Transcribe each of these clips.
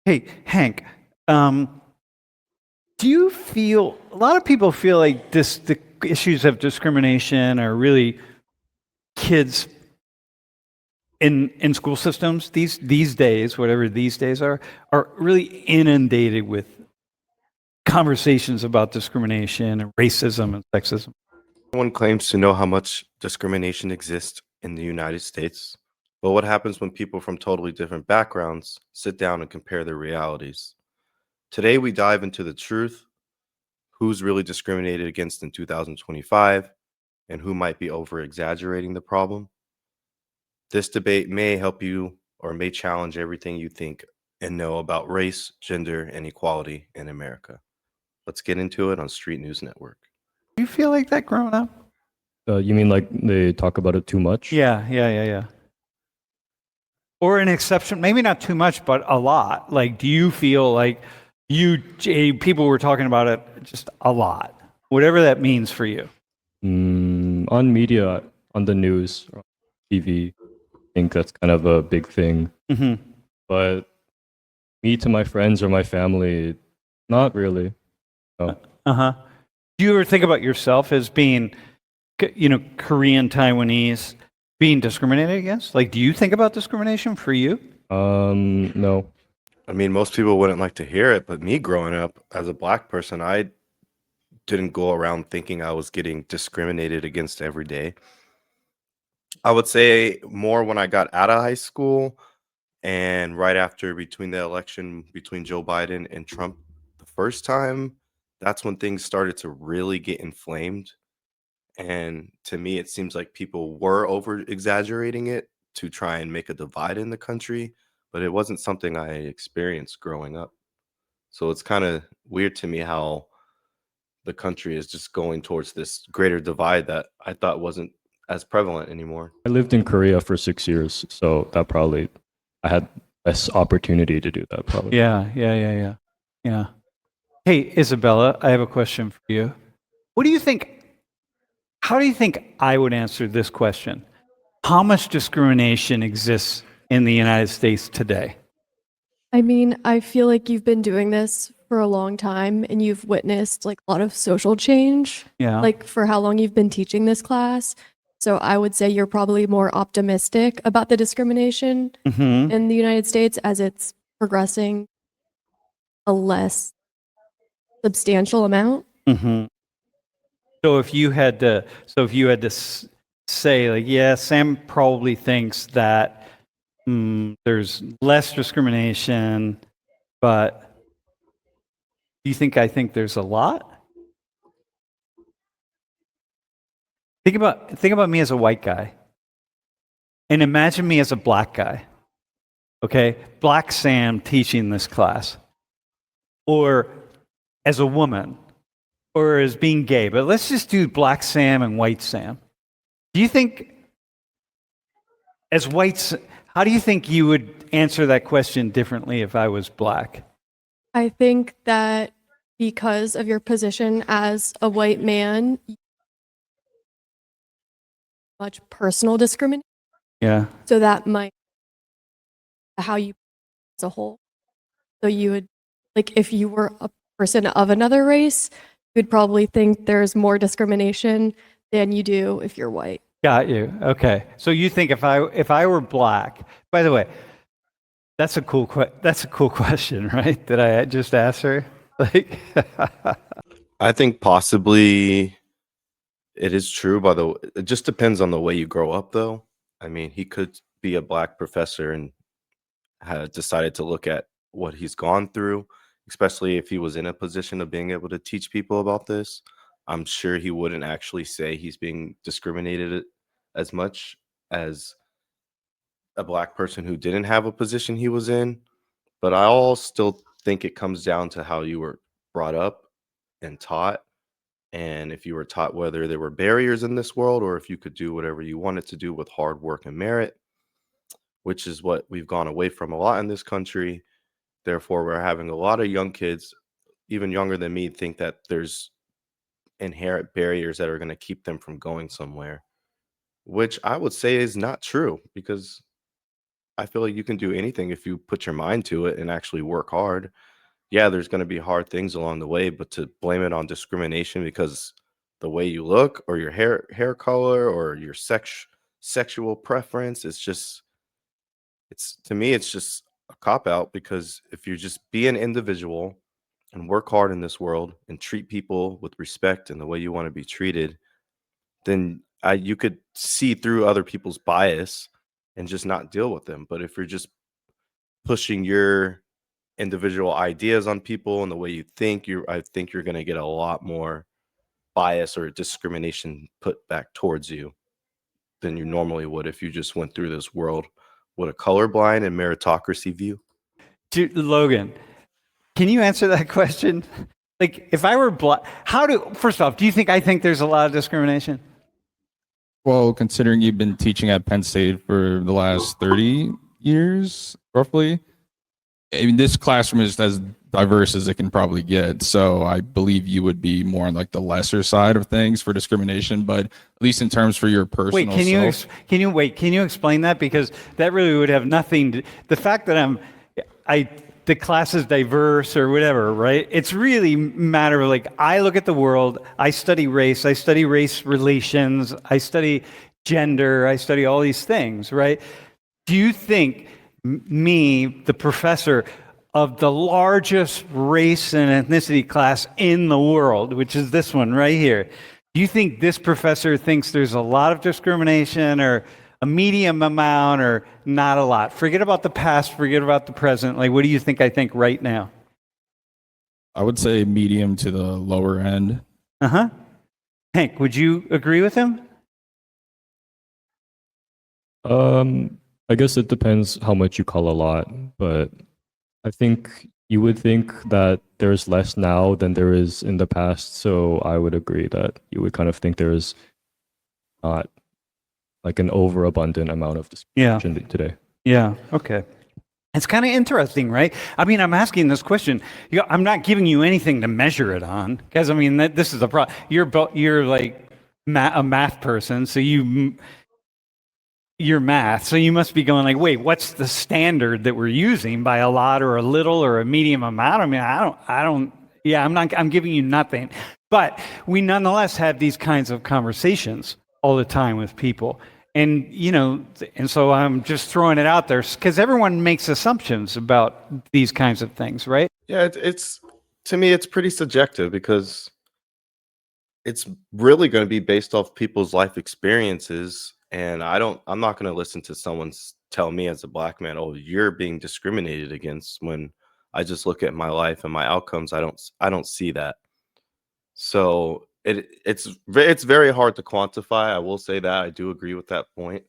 Hey, Hank, um, do you feel a lot of people feel like the issues of discrimination are really kids in school systems these days, whatever these days are really inundated with conversations about discrimination and racism and sexism. Everyone claims to know how much discrimination exists in the United States, but what happens when people from totally different backgrounds sit down and compare their realities? Today, we dive into the truth, who's really discriminated against in 2025, and who might be over exaggerating the problem. This debate may help you or may challenge everything you think and know about race, gender, and equality in America. Let's get into it on Street News Network. Do you feel like that growing up? You mean like they talk about it too much? Yeah. Or an exception, maybe not too much, but a lot. Like, do you feel like people were talking about it just a lot, whatever that means for you? On media, on the news, or on TV, I think that's kind of a big thing. Hmm. But me to my friends or my family, not really. No. Uh-huh. Do you ever think about yourself as being, Korean, Taiwanese, being discriminated against? Like, do you think about discrimination for you? No. I mean, most people wouldn't like to hear it, but me growing up as a black person, I didn't go around thinking I was getting discriminated against every day. I would say more when I got out of high school and right after between the election between Joe Biden and Trump the first time, that's when things started to really get inflamed. And to me, it seems like people were over exaggerating it to try and make a divide in the country, but it wasn't something I experienced growing up. So it's kind of weird to me how the country is just going towards this greater divide that I thought wasn't as prevalent anymore. I lived in Korea for 6 years, so that probably I had less opportunity to do that probably. Yeah. Hey, Isabella, I have a question for you. What do you think? How do you think I would answer this question? How much discrimination exists in the United States today? I mean, I feel like you've been doing this for a long time and you've witnessed like a lot of social change, Yeah. like for how long you've been teaching this class. So I would say you're probably more optimistic about the discrimination Hmm. in the United States as it's progressing a less substantial amount. Hmm. So if you had to say, like, yeah, Sam probably thinks that there's less discrimination, but do you think I think there's a lot? Think about me as a white guy, and imagine me as a black guy. Okay, Black Sam teaching this class, or as a woman, or as being gay. But let's just do Black Sam and White Sam. Do you think, as whites, how do you think you would answer that question differently if I was black? I think that because of your position as a white man, much personal discrimination. Yeah. So that might how you as a whole. So you would like if you were a person of another race, you'd probably think there's more discrimination than you do if you're white. Got you. Okay. So you think if I were black? By the way, that's a cool question, right? That I just asked her. Like, I think possibly it is true, by the it just depends on the way you grow up, though. I mean, he could be a black professor and had decided to look at what he's gone through, especially if he was in a position of being able to teach people about this. I'm sure he wouldn't actually say he's being discriminated as much as a black person who didn't have a position he was in. But I all still think it comes down to how you were brought up and taught. And if you were taught whether there were barriers in this world or if you could do whatever you wanted to do with hard work and merit, which is what we've gone away from a lot in this country. Therefore, we're having a lot of young kids, even younger than me, think that there's inherent barriers that are going to keep them from going somewhere, which I would say is not true because I feel like you can do anything if you put your mind to it and actually work hard. Yeah, there's going to be hard things along the way, but to blame it on discrimination because the way you look or your hair color or your sexual preference, it's to me it's just a cop out, because if you just be an individual and work hard in this world and treat people with respect and the way you want to be treated, then you could see through other people's bias and just not deal with them. But if you're just pushing your individual ideas on people and the way you think, I think you're going to get a lot more bias or discrimination put back towards you than you normally would if you just went through this world with a colorblind and meritocracy view. Logan, can you answer that question? Like, if I were black, first off, do you think I think there's a lot of discrimination? Well, considering you've been teaching at Penn State for the last 30 years, roughly, I mean, this classroom is as diverse as it can probably get. So I believe you would be more on like the lesser side of things for discrimination, but at least in terms for your personal Wait, can you explain that? Because that really would have nothing to, the fact that the class is diverse or whatever, right? It's really a matter of like, I look at the world, I study race relations, I study gender, I study all these things, right? Do you think me, the professor of the largest race and ethnicity class in the world, which is this one right here, do you think this professor thinks there's a lot of discrimination or a medium amount or not a lot? Forget about the past, forget about the present. Like, what do you think I think right now? I would say medium to the lower end. Uh-huh. Hank, would you agree with him? I guess it depends how much you call a lot, but I think you would think that there's less now than there is in the past. So I would agree that you would kind of think there is not like an overabundant amount of discrimination today. Yeah. Okay. It's kind of interesting, right? I mean, I'm asking this question. I'm not giving you anything to measure it on, because I mean, this is the problem. You're like a math person, so you're math, so you must be going like, wait, what's the standard that we're using by a lot or a little or a medium amount? I mean, I don't. Yeah, I'm giving you nothing, but we nonetheless have these kinds of conversations all the time with people. And, and so I'm just throwing it out there because everyone makes assumptions about these kinds of things, right? Yeah, it's to me, it's pretty subjective because it's really going to be based off people's life experiences. And I'm not going to listen to someone tell me as a black man, oh, you're being discriminated against, when I just look at my life and my outcomes. I don't see that. So it's very hard to quantify. I will say that I do agree with that point.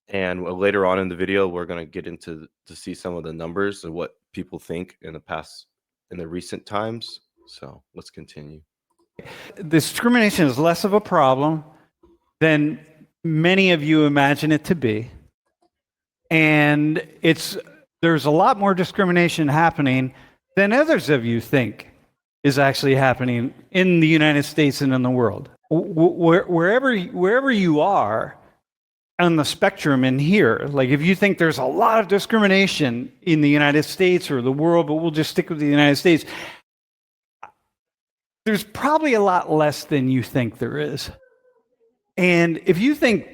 And later on in the video, we're going to get into to see some of the numbers of what people think in the recent times. So let's continue. Discrimination is less of a problem than many of you imagine it to be. And there's a lot more discrimination happening than others of you think is actually happening in the United States and in the world. Wherever you are on the spectrum in here, like if you think there's a lot of discrimination in the United States or the world, but we'll just stick with the United States, there's probably a lot less than you think there is. And if you think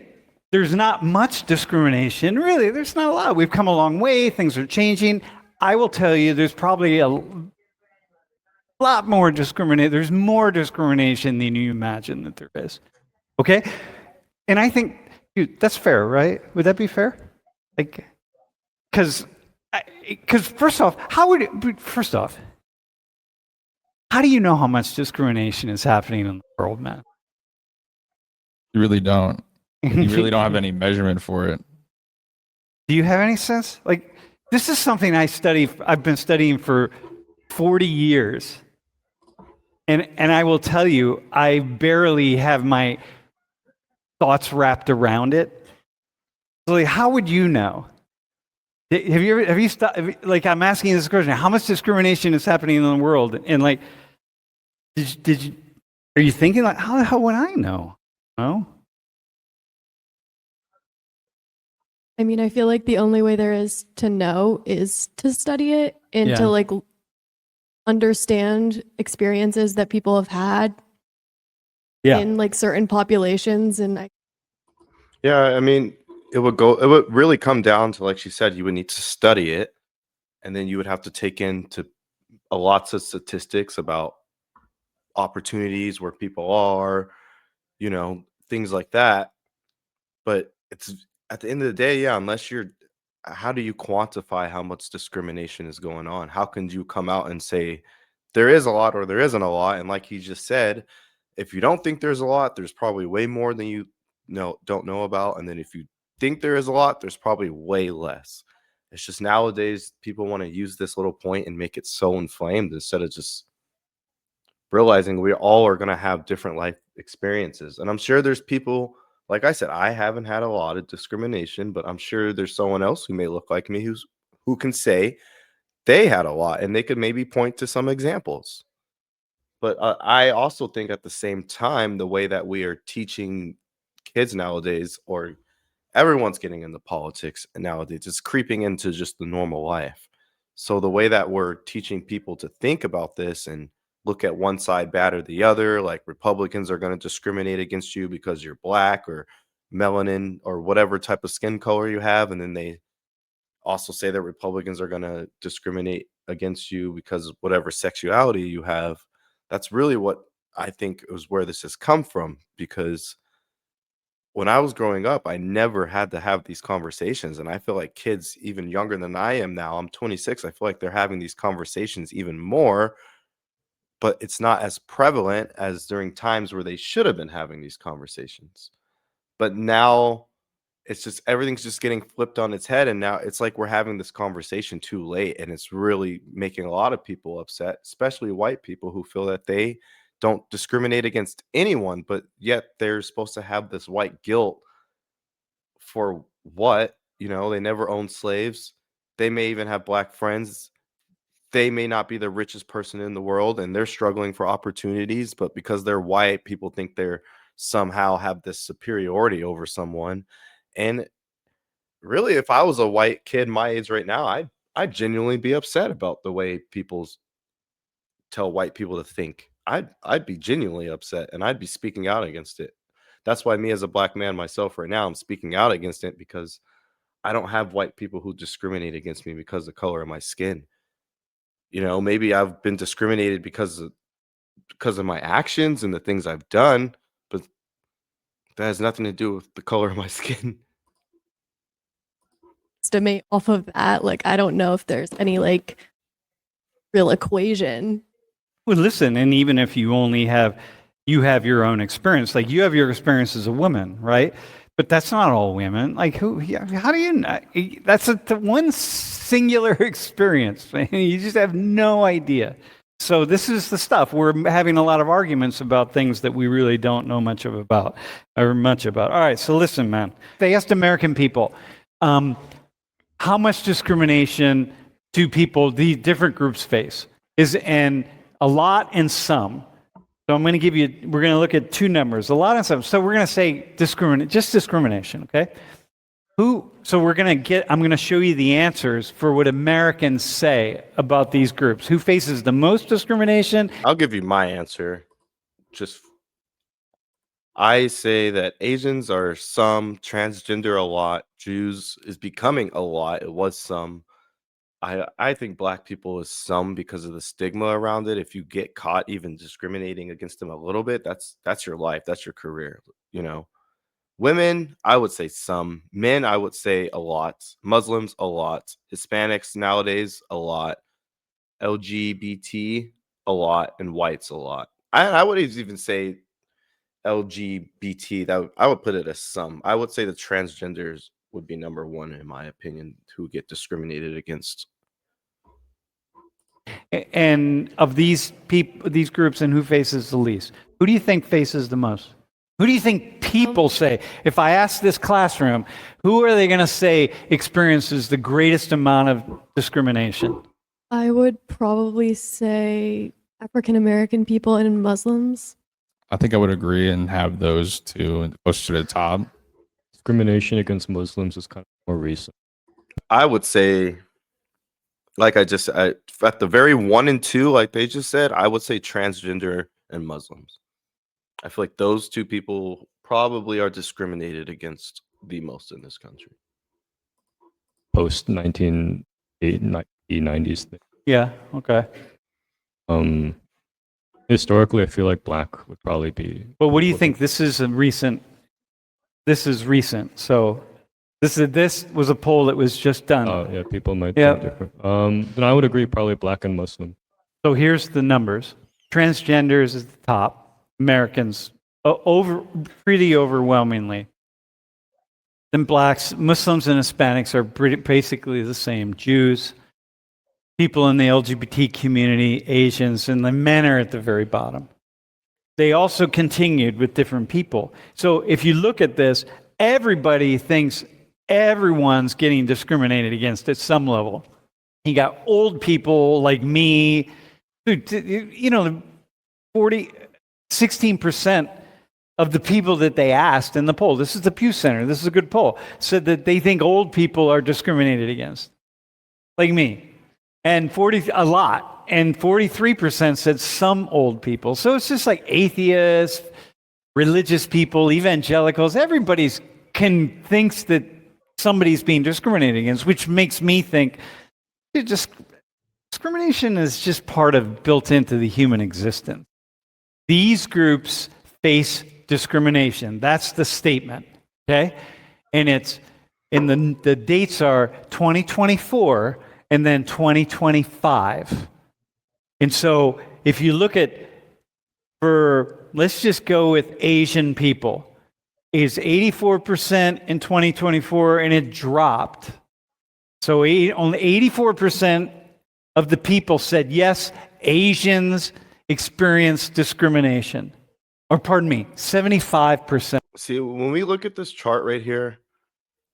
there's not much discrimination, really, there's not a lot. We've come a long way, things are changing. I will tell you, there's probably a lot more discrimination. There's more discrimination than you imagine that there is. Okay? And I think, dude, that's fair, right? Would that be fair? Like, because first off, how do you know how much discrimination is happening in the world, man? You really don't. You really don't have any measurement for it. Do you have any sense? Like, this is something I've been studying for 40 years. And I will tell you, I barely have my thoughts wrapped around it. So like, how would you know? Have you stopped, like, I'm asking this question, how much discrimination is happening in the world? And like, are you thinking like, how the hell would I know? No? I mean, I feel like the only way there is to know is to study it and Yeah. to like understand experiences that people have had Yeah. in like certain populations. And Yeah, I mean, it would really come down to, like she said, you would need to study it, and then you would have to take into lots of statistics about opportunities where people are, things like that. But it's at the end of the day, yeah, unless you're how do you quantify how much discrimination is going on? How can you come out and say there is a lot or there isn't a lot? And like he just said, if you don't think there's a lot, there's probably way more than you don't know about. And then if you think there is a lot, there's probably way less. It's just nowadays people want to use this little point and make it so inflamed instead of just realizing we all are going to have different life experiences. And I'm sure there's people, like I said, I haven't had a lot of discrimination, but I'm sure there's someone else who may look like me who can say they had a lot and they could maybe point to some examples. But I also think at the same time, the way that we are teaching kids nowadays, or everyone's getting into politics nowadays, it's creeping into just the normal life. So the way that we're teaching people to think about this and look at one side bad or the other, like Republicans are going to discriminate against you because you're black or melanin or whatever type of skin color you have, and then they also say that Republicans are going to discriminate against you because of whatever sexuality you have. That's really what I think is where this has come from, because when I was growing up, I never had to have these conversations. And I feel like kids, even younger than I am now, I'm 26, I feel like they're having these conversations even more, but it's not as prevalent as during times where they should have been having these conversations. But now it's just everything's just getting flipped on its head. And now it's like we're having this conversation too late. And it's really making a lot of people upset, especially white people who feel that they don't discriminate against anyone, but yet they're supposed to have this white guilt for what? They never owned slaves. They may even have black friends. They may not be the richest person in the world and they're struggling for opportunities, but because they're white, people think they're somehow have this superiority over someone. And really, if I was a white kid my age right now, I'd genuinely be upset about the way people tell white people to think. I'd be genuinely upset and I'd be speaking out against it. That's why me as a black man myself right now, I'm speaking out against it, because I don't have white people who discriminate against me because of the color of my skin. Maybe I've been discriminated because of my actions and the things I've done, but that has nothing to do with the color of my skin. estimate off of that, like, I don't know if there's any like real equation. Well, listen, and even if you only have your own experience, like you have your experience as a woman, right? But that's not all women. Like how do you know? That's the one singular experience. You just have no idea. So this is the stuff. We're having a lot of arguments about things that we really don't know much about. All right, so listen, man. They asked American people, how much discrimination do people, the different groups face? And a lot and some. So we're going to look at two numbers, a lot and some. So we're going to say discrimination, okay? I'm going to show you the answers for what Americans say about these groups. Who faces the most discrimination? I'll give you my answer. I say that Asians are some, transgender a lot, Jews is becoming a lot. It was some. I think black people is some because of the stigma around it. If you get caught even discriminating against them a little bit, that's your life, that's your career. Women, I would say some. Men, I would say a lot. Muslims, a lot. Hispanics nowadays, a lot. LGBT, a lot. And whites, a lot. I would even say LGBT, that I would put it as some. I would say the transgenders would be number one, in my opinion, who get discriminated against. And of these people, these groups, and who faces the least? Who do you think faces the most? Who do you think people say? If I ask this classroom, who are they going to say experiences the greatest amount of discrimination? I would probably say African American people and Muslims. I think I would agree and have those two close to the top. Discrimination against Muslims is kind of more recent. I would say, like at the very 1 and 2, like they just said, I would say transgender and Muslims. I feel like those two people probably are discriminated against the most in this country. Post 1990s thing. Yeah. Okay. Historically, I feel like black would probably be. But what do you think? This is recent. So this was a poll that was just done. Oh yeah, people might Yeah. think different. Then I would agree, probably black and Muslim. So here's the numbers. Transgenders is the top. Americans pretty overwhelmingly. Then blacks, Muslims, and Hispanics are basically the same. Jews, people in the LGBT community, Asians, and the men are at the very bottom. They also continued with different people. So if you look at this, everybody thinks everyone's getting discriminated against at some level. You got old people like me, you know, 16% of the people that they asked in the poll, this is the Pew Center, this is a good poll, said that they think old people are discriminated against, like me. And a lot. And 43% said some old people. So it's just like atheists, religious people, evangelicals, everybody's thinks that somebody's being discriminated against, which makes me think discrimination is just built into the human existence. These groups face discrimination. That's the statement, okay? And the dates are 2024 and then 2025. And so if you look let's just go with Asian people, is 84% in 2024 and it dropped. So only 84% of the people said, yes, Asians experience discrimination. Or pardon me, 75%. See, when we look at this chart right here,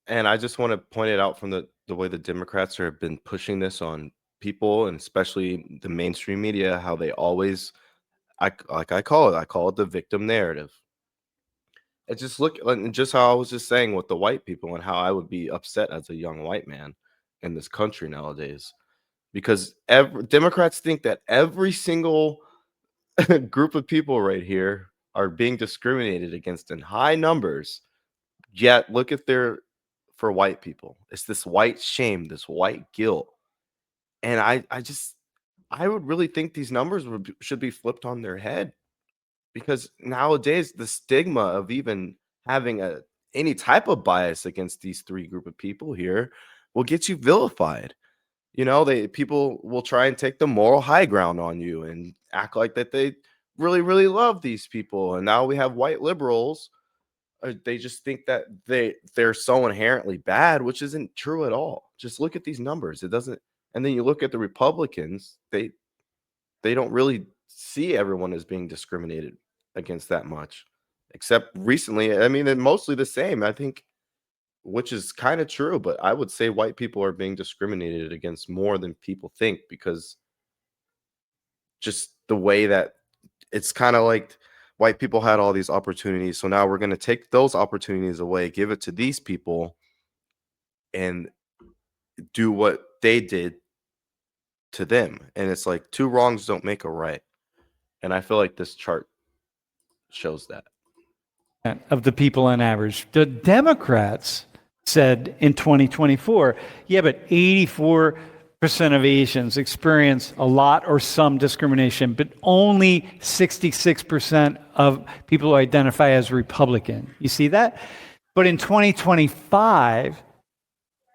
and I just want to point it out from the way the Democrats have been pushing this on people, and especially the mainstream media, how they always, I call it the victim narrative. It's just how I was just saying with the white people and how I would be upset as a young white man in this country nowadays, because Democrats think that every single group of people right here are being discriminated against in high numbers. Yet look at for white people, it's this white shame, this white guilt. And I would really think these numbers should be flipped on their head, because nowadays the stigma of even having any type of bias against these three group of people here will get you vilified. You know, people will try and take the moral high ground on you and act like that they really, really love these people. And now we have white liberals. They just think that they're so inherently bad, which isn't true at all. Just look at these numbers. It doesn't. And then you look at the Republicans, they don't really see everyone as being discriminated against that much, except recently. I mean, they're mostly the same, I think, which is kind of true. But I would say white people are being discriminated against more than people think, because just the way that it's kind of like white people had all these opportunities. So now we're going to take those opportunities away, give it to these people, and do what they did to them. And it's like two wrongs don't make a right. And I feel like this chart shows that. Of the people on average. The Democrats said in 2024, yeah, but 84% of Asians experience a lot or some discrimination, but only 66% of people who identify as Republican. You see that? But in 2025,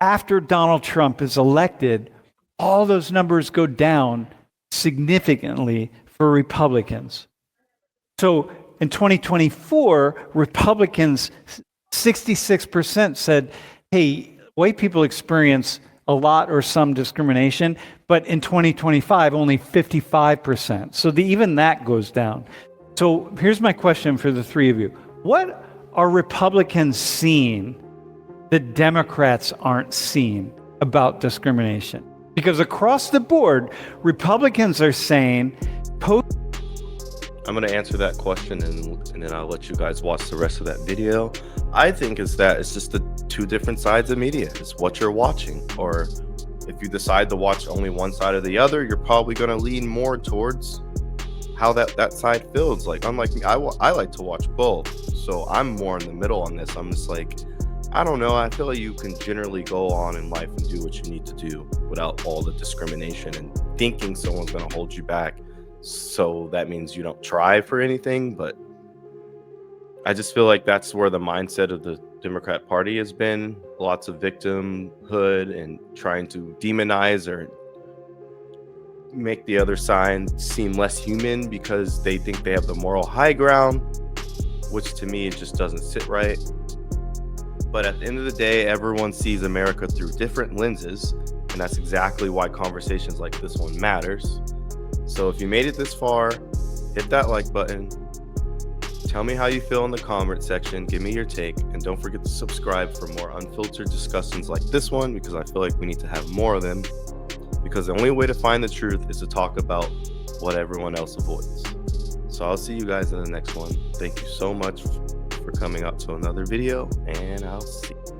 after Donald Trump is elected, all those numbers go down significantly for Republicans. So in 2024, Republicans, 66% said, hey, white people experience a lot or some discrimination, but in 2025, only 55%. So even that goes down. So here's my question for the three of you. What are Republicans seeing that Democrats aren't seeing about discrimination? Because across the board, Republicans are saying, I'm going to answer that question and then I'll let you guys watch the rest of that video. I think it's just two different sides of media. It's what you're watching. Or if you decide to watch only one side or the other, you're probably going to lean more towards how that side feels. Like, unlike me, I like to watch both. So I'm more in the middle on this. I'm just like, I don't know. I feel like you can generally go on in life and do what you need to do without all the discrimination and thinking someone's going to hold you back. So that means you don't try for anything. But I just feel like that's where the mindset of the Democrat Party has been. Lots of victimhood and trying to demonize or make the other side seem less human because they think they have the moral high ground, which to me, it just doesn't sit right. But at the end of the day, everyone sees America through different lenses, and that's exactly why conversations like this one matters. So if you made it this far, hit that like button. Tell me how you feel in the comment section. Give me your take, and don't forget to subscribe for more unfiltered discussions like this one, because I feel like we need to have more of them, because the only way to find the truth is to talk about what everyone else avoids. So I'll see you guys in the next one. Thank you so much for coming out to another video, and I'll see you.